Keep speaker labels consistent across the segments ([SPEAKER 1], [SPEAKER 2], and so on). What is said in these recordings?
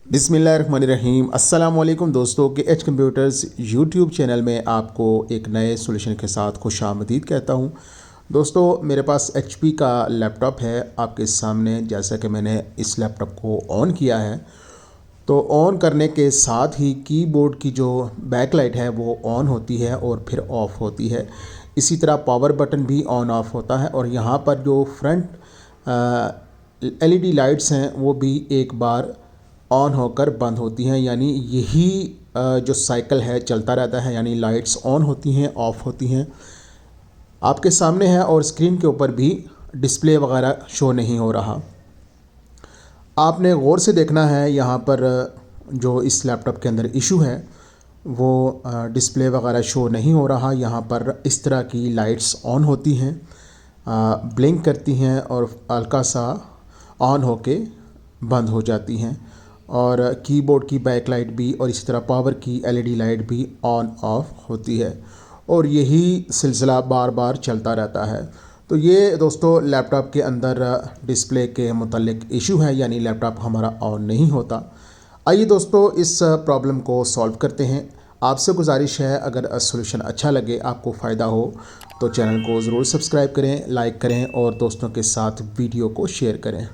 [SPEAKER 1] बिस्मिल्लाहिर्रहमानिर्रहीम। अस्सलाम वालेकुम दोस्तों के एच कंप्यूटर्स यूट्यूब चैनल में आपको एक नए सॉल्यूशन के साथ खुशामदीद कहता हूं। दोस्तों मेरे पास एचपी का लैपटॉप है आपके सामने। जैसा कि मैंने इस लैपटॉप को ऑन किया है तो ऑन करने के साथ ही कीबोर्ड की जो बैकलाइट है वो ऑन होती है और फिर ऑफ़ होती है। इसी तरह पावर बटन भी ऑन ऑफ होता है और यहाँ पर जो फ्रंट एलईडी लाइट्स हैं वो भी एक बार ऑन होकर बंद होती हैं। यानी यही जो साइकिल है चलता रहता है, यानी लाइट्स ऑन होती हैं ऑफ़ होती हैं आपके सामने है और स्क्रीन के ऊपर भी डिस्प्ले वगैरह शो नहीं हो रहा। आपने गौर से देखना है यहाँ पर जो इस लैपटॉप के अंदर इशू है वो डिस्प्ले वगैरह शो नहीं हो रहा। यहाँ पर इस तरह की लाइट्स ऑन होती हैं, ब्लिंक करती हैं और हल्का सा ऑन होके बंद हो जाती हैं। और कीबोर्ड की बैकलाइट भी और इसी तरह पावर की एलईडी लाइट भी ऑन ऑफ होती है और यही सिलसिला बार बार चलता रहता है। तो ये दोस्तों लैपटॉप के अंदर डिस्प्ले के मुतल्लिक इशू है, यानी लैपटॉप हमारा ऑन नहीं होता। आइए दोस्तों इस प्रॉब्लम को सॉल्व करते हैं। आपसे गुजारिश है अगर सॉल्यूशन अच्छा लगे, आपको फ़ायदा हो तो चैनल को ज़रूर सब्सक्राइब करें, लाइक करें और दोस्तों के साथ वीडियो को शेयर करें।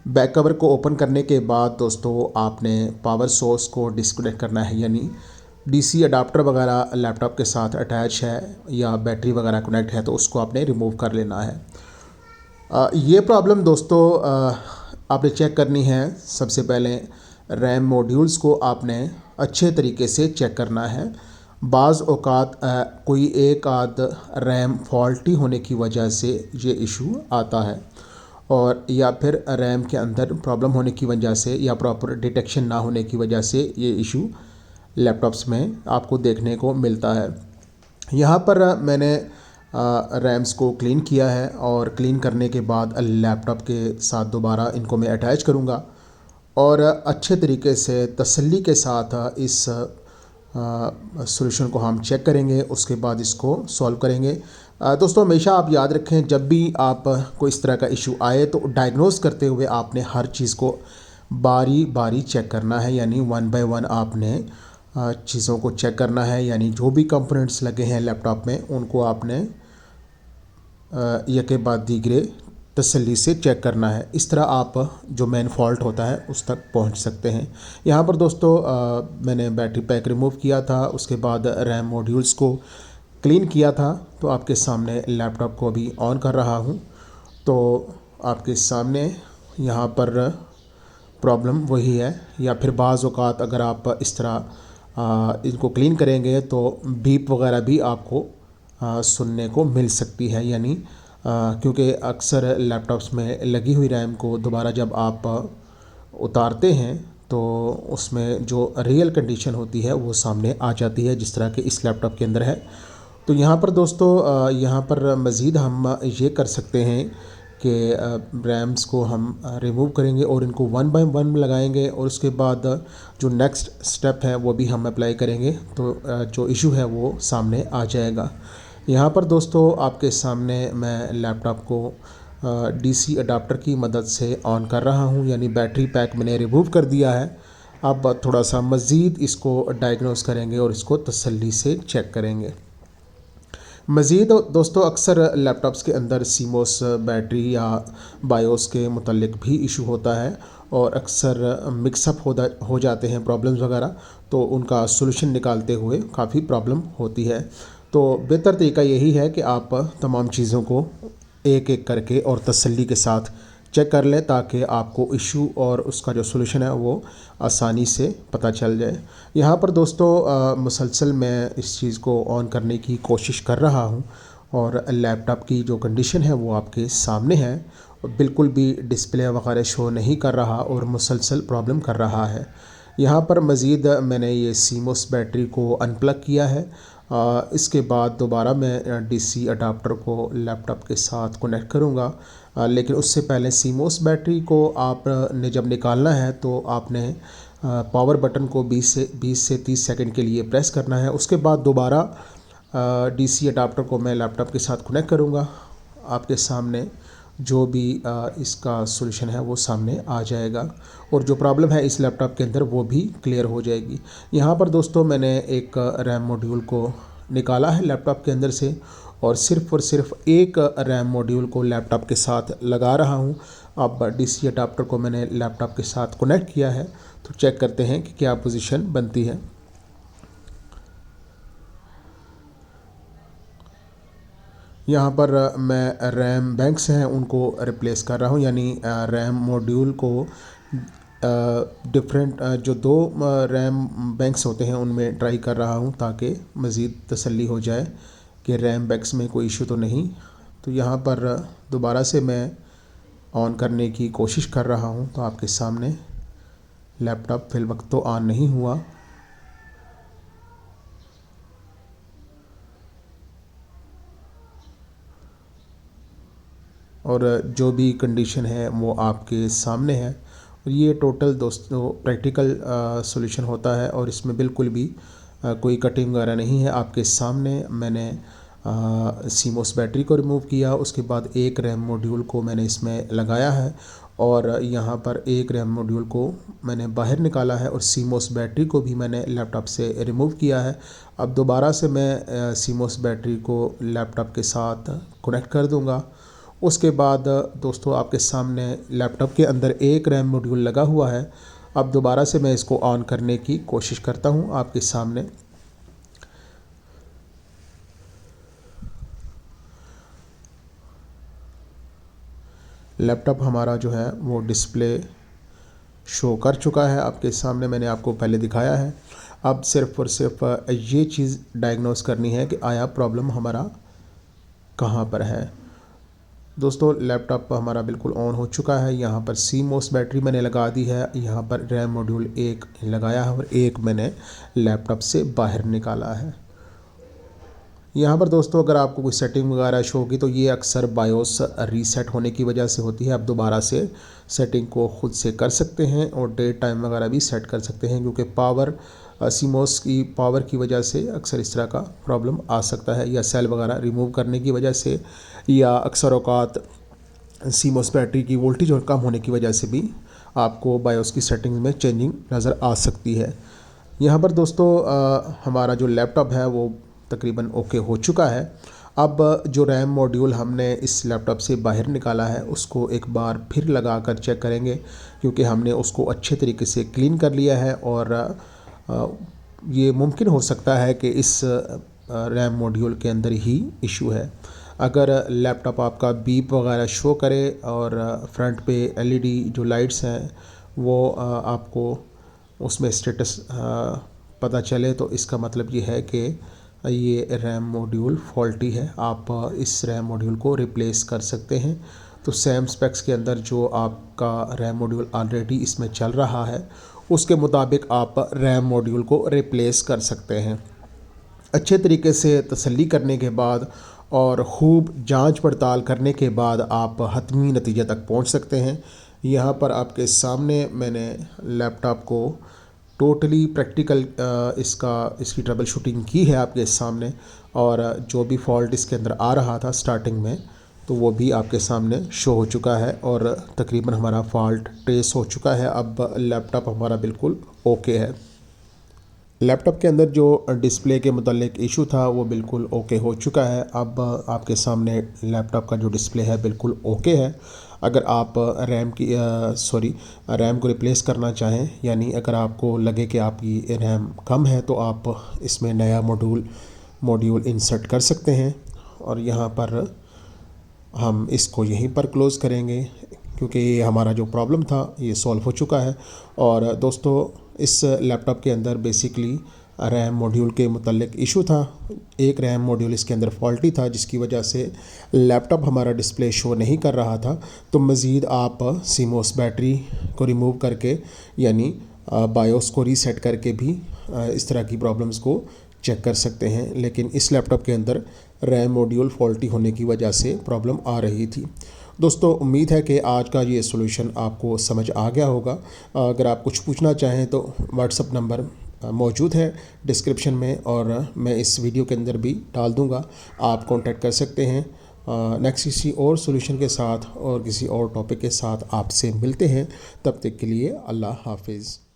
[SPEAKER 1] बैक कवर को ओपन करने के बाद दोस्तों आपने पावर सोर्स को डिस्कनेक्ट करना है, यानी डीसी अडाप्टर वगैरह लैपटॉप के साथ अटैच है या बैटरी वगैरह कनेक्ट है तो उसको आपने रिमूव कर लेना है। ये प्रॉब्लम दोस्तों आपने चेक करनी है। सबसे पहले रैम मॉड्यूल्स को आपने अच्छे तरीके से चेक करना है। बाज़ औक़ात कोई एक आध रैम फॉल्टी होने की वजह से ये इशू आता है और या फिर रैम के अंदर प्रॉब्लम होने की वजह से या प्रॉपर डिटेक्शन ना होने की वजह से ये इशू लैपटॉप्स में आपको देखने को मिलता है। यहाँ पर मैंने रैम्स को क्लीन किया है और क्लीन करने के बाद लैपटॉप के साथ दोबारा इनको मैं अटैच करूँगा और अच्छे तरीके से तसल्ली के साथ इस सॉल्यूशन को हम चेक करेंगे, उसके बाद इसको सॉल्व करेंगे। दोस्तों हमेशा आप याद रखें जब भी आप को इस तरह का इशू आए तो डायग्नोस करते हुए आपने हर चीज़ को बारी बारी चेक करना है, यानी वन बाय वन आपने चीज़ों को चेक करना है। यानी जो भी कंपोनेंट्स लगे हैं लैपटॉप में उनको आपने एक के बाद दीगरे तसल्ली से चेक करना है। इस तरह आप जो मेन फॉल्ट होता है उस तक पहुंच सकते हैं। यहाँ पर दोस्तों मैंने बैटरी पैक रिमूव किया था, उसके बाद रैम मॉड्यूल्स को क्लीन किया था। तो आपके सामने लैपटॉप को अभी ऑन कर रहा हूँ तो आपके सामने यहाँ पर प्रॉब्लम वही है। या फिर बाज़ औक़ात अगर आप इस तरह इनको क्लीन करेंगे तो बीप वगैरह भी आपको सुनने को मिल सकती है। यानी क्योंकि अक्सर लैपटॉप्स में लगी हुई रैम को दोबारा जब आप उतारते हैं तो उसमें जो रियल कंडीशन होती है वो सामने आ जाती है, जिस तरह के इस लैपटॉप के अंदर है। तो यहाँ पर दोस्तों यहाँ पर मज़ीद हम ये कर सकते हैं कि रैम्स को हम रिमूव करेंगे और इनको वन बाय वन लगाएंगे और उसके बाद जो नेक्स्ट स्टेप है वो भी हम अप्लाई करेंगे तो जो इशू है वो सामने आ जाएगा। यहाँ पर दोस्तों आपके सामने मैं लैपटॉप को डीसी अडाप्टर की मदद से ऑन कर रहा हूँ, यानी बैटरी पैक मैंने रिमूव कर दिया है। अब थोड़ा सा मज़ीद इसको डायग्नोस करेंगे और इसको तसल्ली से चेक करेंगे। मज़ीद दोस्तों अक्सर लैपटॉप्स के अंदर सीमोस बैटरी या बायोस के मुतल्लिक भी इशू होता है और अक्सर मिक्सअप हो जाते हैं प्रॉब्लम्स वगैरह, तो उनका सॉल्यूशन निकालते हुए काफ़ी प्रॉब्लम होती है। तो बेहतर तरीका यही है कि आप तमाम चीज़ों को एक एक करके और तसल्ली के साथ चेक कर लें ताकि आपको इशू और उसका जो सॉल्यूशन है वो आसानी से पता चल जाए। यहाँ पर दोस्तों मुसलसल मैं इस चीज़ को ऑन करने की कोशिश कर रहा हूँ और लैपटॉप की जो कंडीशन है वो आपके सामने है। बिल्कुल भी डिस्प्ले वगैरह शो नहीं कर रहा और मुसलसल प्रॉब्लम कर रहा है। यहाँ पर मज़ीद मैंने ये सीमोस बैटरी को अनप्लग किया है। इसके बाद दोबारा मैं डीसी अडाप्टर को लैपटॉप के साथ कनेक्ट करूँगा, लेकिन उससे पहले सीमोस बैटरी को आपने जब निकालना है तो आपने पावर बटन को 20 से 30 सेकंड के लिए प्रेस करना है। उसके बाद दोबारा डीसी अडाप्टर को मैं लैपटॉप के साथ कनेक्ट करूँगा। आपके सामने जो भी इसका सॉल्यूशन है वो सामने आ जाएगा और जो प्रॉब्लम है इस लैपटॉप के अंदर वो भी क्लियर हो जाएगी। यहाँ पर दोस्तों मैंने एक रैम मॉड्यूल को निकाला है लैपटॉप के अंदर से और सिर्फ एक रैम मॉड्यूल को लैपटॉप के साथ लगा रहा हूँ। अब डीसी अडाप्टर को मैंने लैपटॉप के साथ कनेक्ट किया है, तो चेक करते हैं कि क्या पोजीशन बनती है। यहाँ पर मैं रैम बैंक्स हैं उनको रिप्लेस कर रहा हूँ, यानी रैम मॉड्यूल को डिफरेंट जो दो रैम बैंक्स होते हैं उनमें ट्राई कर रहा हूँ ताकि मज़ीद तसल्ली हो जाए कि रैम बैंक्स में कोई इशू तो नहीं। तो यहाँ पर दोबारा से मैं ऑन करने की कोशिश कर रहा हूँ, तो आपके सामने लैपटॉप फिल वक्त तो ऑन नहीं हुआ। और जो भी कंडीशन है वो आपके सामने है और ये टोटल दोस्तों प्रैक्टिकल सॉल्यूशन होता है और इसमें बिल्कुल भी कोई कटिंग वगैरह नहीं है। आपके सामने मैंने सीमोस बैटरी को रिमूव किया, उसके बाद एक रैम मॉड्यूल को मैंने इसमें लगाया है और यहाँ पर एक रैम मॉड्यूल को मैंने बाहर निकाला है और सीमोस बैटरी को भी मैंने लैपटॉप से रिमूव किया है। अब दोबारा से मैं सीमोस बैटरी को लैपटॉप के साथ कनेक्ट कर दूँगा। उसके बाद दोस्तों आपके सामने लैपटॉप के अंदर एक रैम मॉड्यूल लगा हुआ है। अब दोबारा से मैं इसको ऑन करने की कोशिश करता हूँ आपके सामने। लैपटॉप हमारा जो है वो डिस्प्ले शो कर चुका है आपके सामने, मैंने आपको पहले दिखाया है। अब सिर्फ़ और सिर्फ ये चीज़ डायग्नोस करनी है कि आया प्रॉब्लम हमारा कहाँ पर है। दोस्तों लैपटॉप हमारा बिल्कुल ऑन हो चुका है। यहाँ पर सीमोस बैटरी मैंने लगा दी है, यहाँ पर रैम मॉड्यूल एक लगाया है और एक मैंने लैपटॉप से बाहर निकाला है। यहाँ पर दोस्तों अगर आपको कोई सेटिंग वगैरह शो होगी तो ये अक्सर बायोस रीसेट होने की वजह से होती है। आप दोबारा से सेटिंग को ख़ुद से कर सकते हैं और डेट टाइम वगैरह भी सेट कर सकते हैं, क्योंकि पावर सीमोस की पावर की वजह से अक्सर इस तरह का प्रॉब्लम आ सकता है, या सेल वगैरह रिमूव करने की वजह से, या अक्सर औकात सीमोस बैटरी की वोल्टेज और कम होने की वजह से भी आपको बायोस की सेटिंग में चेंजिंग नज़र आ सकती है। यहाँ पर दोस्तों हमारा जो लैपटॉप है वो तकरीबन ओके हो चुका है। अब जो रैम मॉड्यूल हमने इस लैपटॉप से बाहर निकाला है उसको एक बार फिर लगा कर चेक करेंगे, क्योंकि हमने उसको अच्छे तरीके से क्लीन कर लिया है और ये मुमकिन हो सकता है कि इस रैम मॉड्यूल के अंदर ही इशू है। अगर लैपटॉप आपका बीप वगैरह शो करे और फ्रंट पे एलईडी जो लाइट्स हैं वो आपको उसमें स्टेटस पता चले, तो इसका मतलब ये है कि ये रैम मॉड्यूल फॉल्टी है। आप इस रैम मॉड्यूल को रिप्लेस कर सकते हैं। तो सेम स्पेक्स के अंदर जो आपका रैम मॉड्यूल ऑलरेडी इसमें चल रहा है उसके मुताबिक आप रैम मॉड्यूल को रिप्लेस कर सकते हैं। अच्छे तरीके से तसल्ली करने के बाद और खूब जांच पड़ताल करने के बाद आप हतमी नतीजे तक पहुंच सकते हैं। यहाँ पर आपके सामने मैंने लैपटॉप को टोटली प्रैक्टिकल इसकी ट्रबल शूटिंग की है आपके सामने, और जो भी फॉल्ट इसके अंदर आ रहा था स्टार्टिंग में तो वो भी आपके सामने शो हो चुका है और तकरीबन हमारा फॉल्ट ट्रेस हो चुका है। अब लैपटॉप हमारा बिल्कुल ओके है। लैपटॉप के अंदर जो डिस्प्ले के मुतालिक इशू था वो बिल्कुल ओके हो चुका है। अब आपके सामने लैपटॉप का जो डिस्प्ले है बिल्कुल ओके है। अगर आप रैम को रिप्लेस करना चाहें, यानी अगर आपको लगे कि आपकी रैम कम है तो आप इसमें नया मॉड्यूल इंसर्ट कर सकते हैं। और यहाँ पर हम इसको यहीं पर क्लोज़ करेंगे, क्योंकि ये हमारा जो प्रॉब्लम था ये सॉल्व हो चुका है। और दोस्तों इस लैपटॉप के अंदर बेसिकली रैम मॉड्यूल के मुतल्लिक इशू था। एक रैम मॉड्यूल इसके अंदर फॉल्टी था जिसकी वजह से लैपटॉप हमारा डिस्प्ले शो नहीं कर रहा था। तो मज़ीद आप सीमोस बैटरी को रिमूव करके, यानी बायोस को रीसेट करके भी इस तरह की प्रॉब्लम्स को चेक कर सकते हैं। लेकिन इस लैपटॉप के अंदर रैम मॉड्यूल फॉल्टी होने की वजह से प्रॉब्लम आ रही थी। दोस्तों उम्मीद है कि आज का ये सॉल्यूशन आपको समझ आ गया होगा। अगर आप कुछ पूछना चाहें तो व्हाट्सअप नंबर मौजूद है डिस्क्रिप्शन में, और मैं इस वीडियो के अंदर भी डाल दूंगा, आप कांटेक्ट कर सकते हैं। नेक्स्ट किसी और सॉल्यूशन के साथ और किसी और टॉपिक के साथ आपसे मिलते हैं। तब तक के लिए अल्लाह हाफिज़।